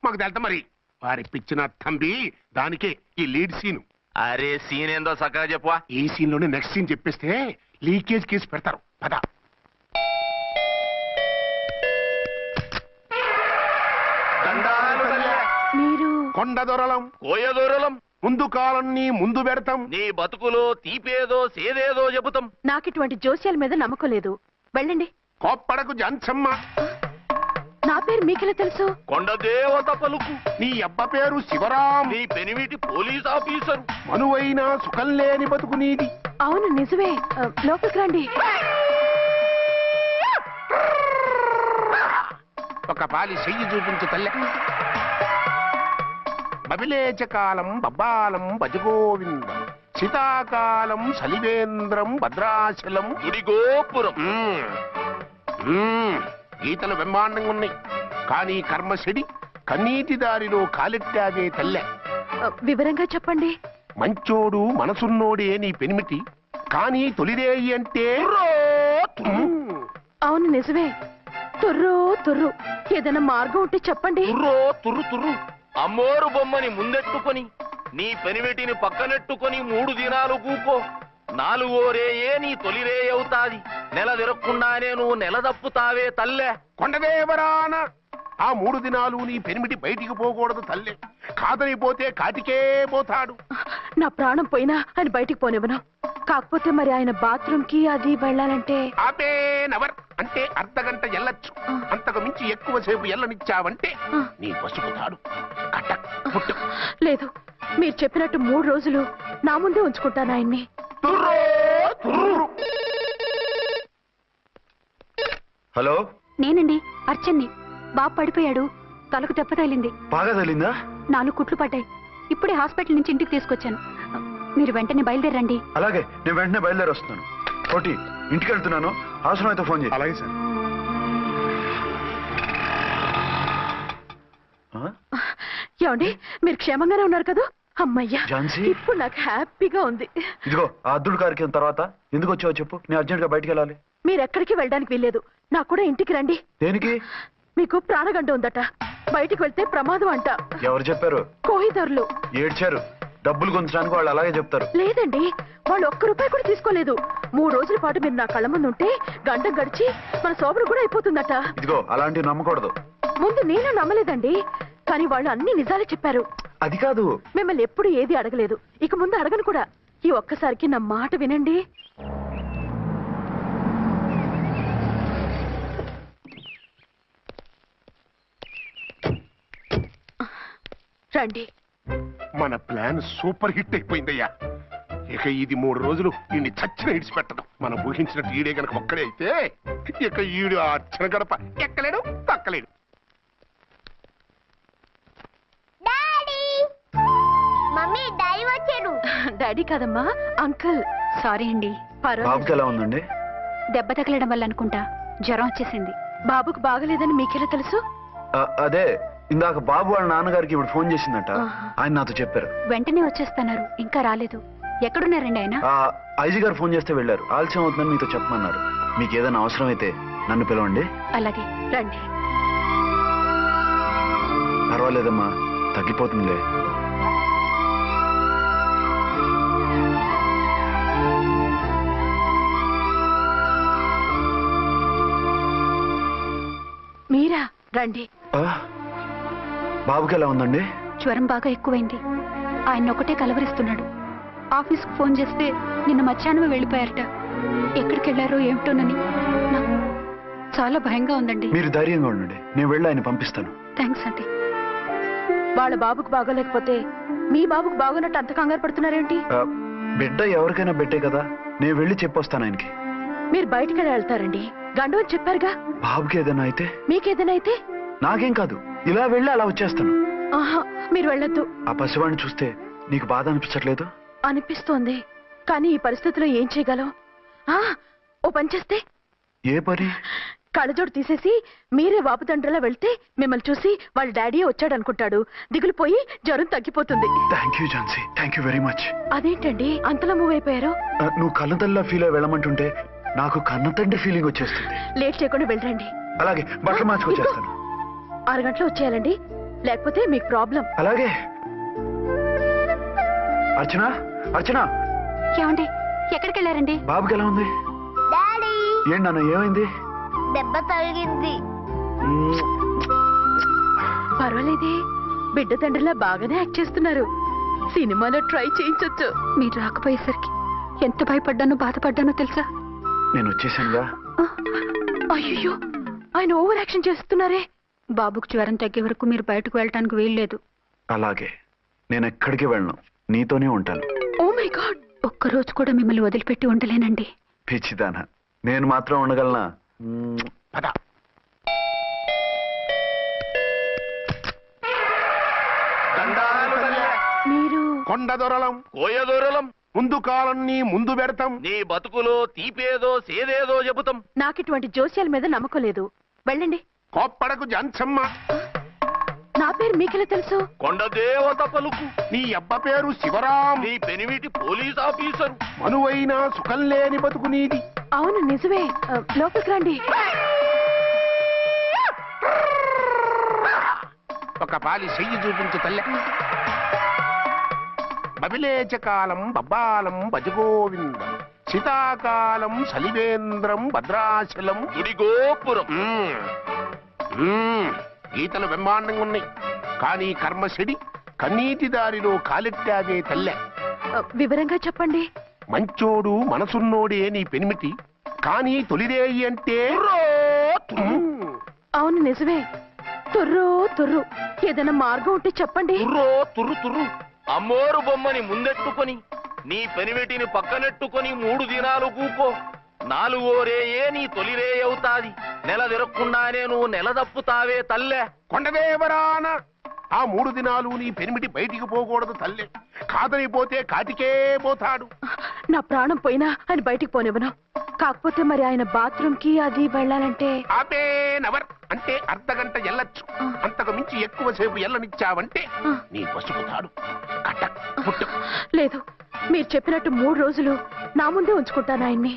మాకు తెలుతా మరి. వారి పిచ్చిన తంబి, దానికే ఈ లీడ్ సీన్. అరే, సీన్ ఏందో సక్కగా చెప్పవా? ఈ సీన్ లోనే నెక్స్ట్ సీన్ చెప్పేస్తే లీకేజ్ కేసు పెడతారు. పద. మీరు కొండ దొరలం, కోయ దూరలం, ముందు కాలన్నీ ముందు పెడతాం. నీ బతుకులో తీపేదో సేదేదో చెబుతాం. నాకు ఇటువంటి జోస్యాల మీద నమ్మకం లేదు. వెళ్ళండి. కోప్పడకు ఝాన్సమ్మ. నా పేరు మీకెలా తెలుసు? కొండ దేవత పలుకు. నీ అబ్బ పేరు శివరాం. నీ పెనిమిటి పోలీస్ ఆఫీసరు. మనువైన సుఖం లేని బతుకు నీది. అవును, నిజమే. లోపలికి రండి. ఒక పాలి చెయ్యి చూపించు తల్లె. బబిలేచ కాలం బబ్బాలం భజగోవిందం శీతాకాలం సలివేంద్రం భద్రాచలం గుడి గోపురం. గీతలు బ్రహ్మాండంగా ఉన్నాయి, కానీ కర్మశడి కన్నీటి దారిలో కాలెట్టాదే తల్లె. వివరంగా చెప్పండి. మంచోడు మనసున్నోడే నీ పెనిమిటి, కానీ తొలిరేయి అంటే అవును నిజమే. తుర్రు తుర్రు. ఏదైనా మార్గం ఉంటే చెప్పండి. తుర్రు తుర్రు అమ్మోరు బొమ్మని ముందెట్టుకొని నీ పెనిమిటిని పక్కనెట్టుకొని 3 దినాలు కూకో. 4వ రేయే నీ తొలి రే అవుతాది. నెల తిరగకుండానే నువ్వు నెల తప్పుతావే తల్లే. కొండదేవరాన ఆ 3 దినాలు నీ పెనిమిటి బయటికి పోకూడదు తల్లే. కాదని పోతే కాటికే పోతాడు. నా ప్రాణం పోయినా ఆయన బయటికి పోనివ్వను. కాకపోతే మరి ఆయన బాత్రూమ్ కి అది వెళ్ళాలంటే నవర్ అంటే అర్ధగంట ఎల్లొచ్చు. అంతకు మించి ఎక్కువసేపు ఎల్లనిచ్చావంటే నీ పసుపుతాడు కటక్ పుట్టు. లేదు, మీరు చెప్పినట్టు 3 రోజులు నా ముందే ఉంచుకుంటాను ఆయన్ని. హలో, నేనండి అర్చన్ని. బాబు పడిపోయాడు, తలకు దెబ్బ తగిలింది. బాగా తగిలిందా? 4 కుట్లు పడ్డాయి. ఇప్పుడే హాస్పిటల్ నుంచి ఇంటికి తీసుకొచ్చాను. మీరు వెంటనే బయలుదేరండి. అలాగే, నేను వెంటనే బయలుదేరి వస్తున్నాను. కోటి, ఇంటికి వెళ్తున్నాను. అవసరమైతే ఫోన్ చేయి. అలాగే సార్. ఏమండి, మీరు క్షేమంగానే ఉన్నారు కదా? అమ్మయ్యా, ఝాన్సీ, ఇప్పుడు నాకు హ్యాపీగా ఉంది. ఇదిగో ఆ అద్దుడు కార్యక్రమం తర్వాత ఎందుకు వచ్చావో చెప్పు. నేను అర్జెంట్ గా బయటికి వెళ్ళాలి. మీరు ఎక్కడికి వెళ్ళడానికి వీల్లేదు. నాకు కూడా ఇంటికి రండి. దేనికి? మీకు ప్రాణగంట ఉందట. బయటికి వెళ్తే ప్రమాదం అంట. ఎవరు చెప్పారు? కోహిదర్లు ఏడ్చారు. డబ్బులు గుంచడానికి వాళ్ళు అలాగే చెప్తారు. లేదండి, వాళ్ళు ₹1 కూడా తీసుకోలేదు. 3 రోజుల పాటు మీరు నా కళ్ళ ముందు ఉంటే గంట గడిచి మన శోభను కూడా అయిపోతుందట. ఇదిగో అలాంటివి నమ్మకూడదు. ముందు నేను నమ్మలేదండి, కానీ వాళ్ళు అన్ని నిజాలే చెప్పారు. అది కాదు, మిమ్మల్ని ఎప్పుడు ఏది అడగలేదు, ఇక ముందు అడగను కూడా. ఈ ఒక్కసారికి నా మాట వినండి. రండి. మన ప్లాన్ సూపర్ హిట్ అయిపోయిందయ్యా. ఇక ఇది 3 రోజులు ఈయన్ని చచ్చిన ఇడిచిపెట్టడం. మనం ఊహించినట్టు ఈడే గనక ఒక్కడే అయితే ఇక ఈడు ఆ అర్చన గడప ఎక్కలేడు, తక్కలేడు. మమ్మీ డాడీ వచ్చారు. డాడీ కాదమ్మా, అంకుల్. సారీ అండి. బాబుకి ఎలా ఉందండి? దెబ్బ తగలడం వల్ల అనుకుంటా జ్వరం వచ్చేసింది. బాబుకు బాగలేదని మీకెలా తెలుసు? అదే ఇందాక బాబు వాళ్ళ నాన్నగారికి ఇప్పుడు ఫోన్ చేసిందట. ఆయన నాతో చెప్పారు. వెంటనే వచ్చేస్తున్నారు, ఇంకా రాలేదు. ఎక్కడున్నారండి ఆయన? ఐజీ గారు ఫోన్ చేస్తే వెళ్ళారు. ఆలస్యం అవుతుందని మీతో చెప్పమన్నారు. మీకు ఏదైనా అవసరం అయితే నన్ను పిలవండి. అలాగే రండి. పర్వాలేదమ్మా, తగ్గిపోతుందిలే. మీరా? రండి. బాబుకి ఎలా ఉందండి? జ్వరం బాగా ఎక్కువైంది. ఆయన ఒకటే కలవరిస్తున్నాడు. ఆఫీస్కు ఫోన్ చేస్తే నిన్న మధ్యాహ్నమే వెళ్ళిపోయారట. ఎక్కడికి వెళ్ళారో ఏమిటోనని నాకు చాలా భయంగా ఉందండి. మీరు ధైర్యంగా ఉండండి, నేను వెళ్ళి ఆయన పంపిస్తాను. థ్యాంక్స్ అండి. వాళ్ళ బాబుకు బాగోలేకపోతే మీ బాబుకు బాగోనట్టు అంత కంగారు పడుతున్నారేంటి? బిడ్డ ఎవరికైనా బిడ్డే కదా, నేను వెళ్ళి చెప్పొస్తాను ఆయనకి. మీరు బయటికి వెళ్తారండి, గండు అని చెప్పారుగా. బాబుకి ఏదైనా అయితే? మీకేదైనా అయితే? నాకేం కాదు, ఇలా వెళ్ళి అలా వచ్చేస్తాను. ఆహా, మీరు వెళ్ళొద్దు. ఆ పసివాడిని చూస్తే నీకు బాధ అనిపించట్లేదు? అనిపిస్తోంది, కానీ ఈ పరిస్థితిలో ఏం చేయగలం? ఓ పని చేస్తే? ఏ పని? కళ్ళజోడు తీసేసి మీరే వాపుతండ్రిలా వెళ్తే మిమ్మల్ని చూసి వాళ్ళ డాడీ వచ్చాడు అనుకుంటాడు. దిగులు పోయి జ్వరం తగ్గిపోతుంది. Thank you Jhansi, thank you very much. అదేంటండి అంతలా మూవ్ అయిపోయారు? నువ్వు కన్నతల్లిలా ఫీల్ అయి వెళ్ళమంటుంటే నాకు కన్నతండ్రి ఫీలింగ్ వచ్చేస్తుంది. లేట్ చేయకుండా వెళ్ళండి. అలాగే, బట్టలు మార్చుకొచ్చేస్తాను. 6 గంటలు వచ్చేయాలండి, లేకపోతే మీకు ప్రాబ్లం. అలాగే. అర్చన, అర్చన. ఏమండి, ఎక్కడికి వెళ్ళారండి? బాబుకి ఎలా ఉంది? డాడీ, ఏంటి నాన్న, ఏమైంది? దెబ్బ తగిలింది. పర్వాలేదే, బిడ్డ తండ్రిలా బాగానే యాక్ట్ చేస్తున్నారు. సినిమాలో ట్రై చేయించొచ్చు. మీరు రాకపోయేసరికి ఎంత భయపడ్డానో బాధపడ్డానో తెలుసా? నేను వచ్చేసానుగా. అయ్యో, ఆయన ఓవర్ యాక్షన్ చేస్తున్నారే. బాబుకు జ్వరం తగ్గే వరకు మీరు బయటకు వెళ్ళటానికి వీల్లేదు. అలాగే, నేను ఎక్కడికి వెళ్ళను, నీతోనే ఉంటాను. ఓ మై గాడ్, ఒక్కరోజు కూడా మిమ్మల్ని వదిలిపెట్టి ఉండలేనండి. పిచ్చిదానా, నేను మాత్రం ఉండగలనా? మీరు కొండ దొరలం, కోయ దూరలం, ముందు కాలాన్ని ముందు పెడతాం. నీ బతుకులో తీపేదో సేదేదో చెబుతాం. నాకు ఇటువంటి జోస్యాల మీద నమ్మకం లేదు. వెళ్ళండి. కోప్పడకు జాన్సమ్మ. నా పేరు మీకెలా తెలుసు? కొండదేవత పలుకు. నీ అబ్బ పేరు శివరాం. నీ పెనిమిటి పోలీస్ ఆఫీసరు. మనువైన సుఖం లేని బతుకు నీది. అవును నిజమే. లోపలికి రండి. ఒక పాలి చెయ్యి చూపించు తల్లె. బబిలేచకాలం బబ్బాలం భజగోవిందం, శీతాకాలం సలివేంద్రం భద్రాచలం గుడిగోపురం. గీతలు బ్రహ్మాండంగా ఉన్నాయి, కానీ కర్మశడి కన్నీటి దారిలో కాలెట్టాగే తల్లె. వివరంగా చెప్పండి. మంచోడు మనసున్నోడే నీ పెనిమిటి, కానీ తొలిరేయి అంటే అవును నిజమే. తుర్రు తుర్రు. ఏదైనా మార్గం ఉంటే చెప్పండి. తుర్రు తుర్రు. అమ్మోరు బొమ్మని ముందెట్టుకొని నీ పెనిమిటిని పక్కనెట్టుకొని 3 దినాలు కూకో. 4వ రేయే నీ తొలి రే అవుతాది. నెల తిరగకుండానే నువ్వు నెల తప్పుతావే తల్లే. కొండదేవరాన ఆ 3 దినాలు నీ పెనిమిటి బయటికి పోకూడదు తల్లే. కాదనిపోతే కాటికే పోతాడు. నా ప్రాణం పోయినా ఆయన బయటికి పోనివ్వను. కాకపోతే మరి ఆయన బాత్రూమ్ కి అది వెళ్ళాలంటే ఆపేనవర్ అంటే అర్ధగంట ఎల్లొచ్చు. అంతకు మించి ఎక్కువసేపు ఎల్లనిచ్చావంటే నీ పసుపుతాడు కటక్ పుట్టు. లేదు, మీరు చెప్పినట్టు 3 రోజులు నా ముందే ఉంచుకుంటాను ఆయన్ని.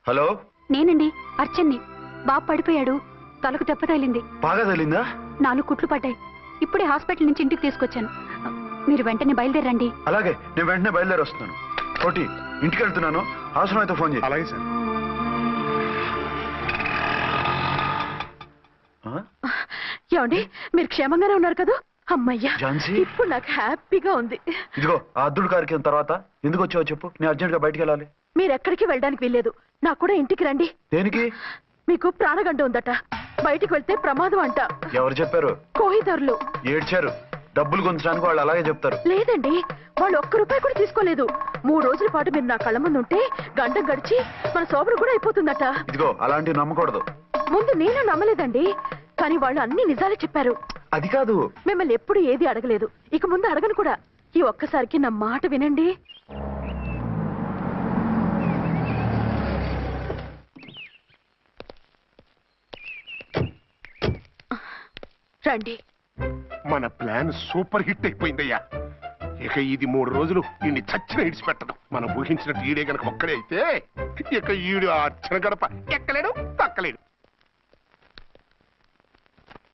హలో, నేనండి అర్చన్ని. బాబు పడిపోయాడు, తలకు దెబ్బ తగిలింది. బాగా తగిలిందా? 4 కుట్లు పడ్డాయి. ఇప్పుడే హాస్పిటల్ నుంచి ఇంటికి తీసుకొచ్చాను. మీరు వెంటనే బయలుదేరండి. అలాగే, నేను వెంటనే బయలుదేరి వస్తున్నాను. కోటి, ఇంటికి వెళ్తున్నాను. అవసరం అయితే ఫోన్ చేయి. అలాగే సార్. ఏమండి, మీరు క్షేమంగానే ఉన్నారు కదా? అమ్మయ్యా, ఝాన్సీ? ఇప్పుడు నాకు హ్యాపీగా ఉంది. ఇదిగో ఆ అద్దుడు కార్యక్రమం తర్వాత ఎందుకు వచ్చావో చెప్పు. నేను అర్జెంట్ గా బయటికి వెళ్ళాలి. మీరు ఎక్కడికి వెళ్ళడానికి వీల్లేదు. నాకు కూడా ఇంటికి రండి. దేనికి? మీకు ప్రాణగంట ఉందట. బయటికి వెళ్తే ప్రమాదం అంట. ఎవరు చెప్పారు? కోహిదర్లు ఏడ్చారు. డబ్బులు గుంచడానికి వాళ్ళు అలాగే చెప్తారు. లేదండి, వాళ్ళు ₹1 కూడా తీసుకోలేదు. 3 రోజుల పాటు మీరు నా కళ్ళ ముందు ఉంటే గంట గడిచి మన సోబరు కూడా అయిపోతుందట. ఇదిగో అలాంటివి నమ్మకూడదు. ముందు నేను నమ్మలేదండి, కానీ వాళ్ళు అన్ని నిజాలే చెప్పారు. అది కాదు, మిమ్మల్ని ఎప్పుడు ఏది అడగలేదు, ఇక ముందు అడగను కూడా. ఈ ఒక్కసారికి నా మాట వినండి. రండి. మన ప్లాన్ సూపర్ హిట్ అయిపోయిందయ్యా. ఇక ఇది 3 రోజులు ఈయన్ని చచ్చిన ఇడిచిపెట్టడం. మనం ఊహించినట్టు ఈడే గనక ఒక్కడే అయితే ఇక ఈడు ఆ అర్చన గడప ఎక్కలేడు, తక్కలేడు.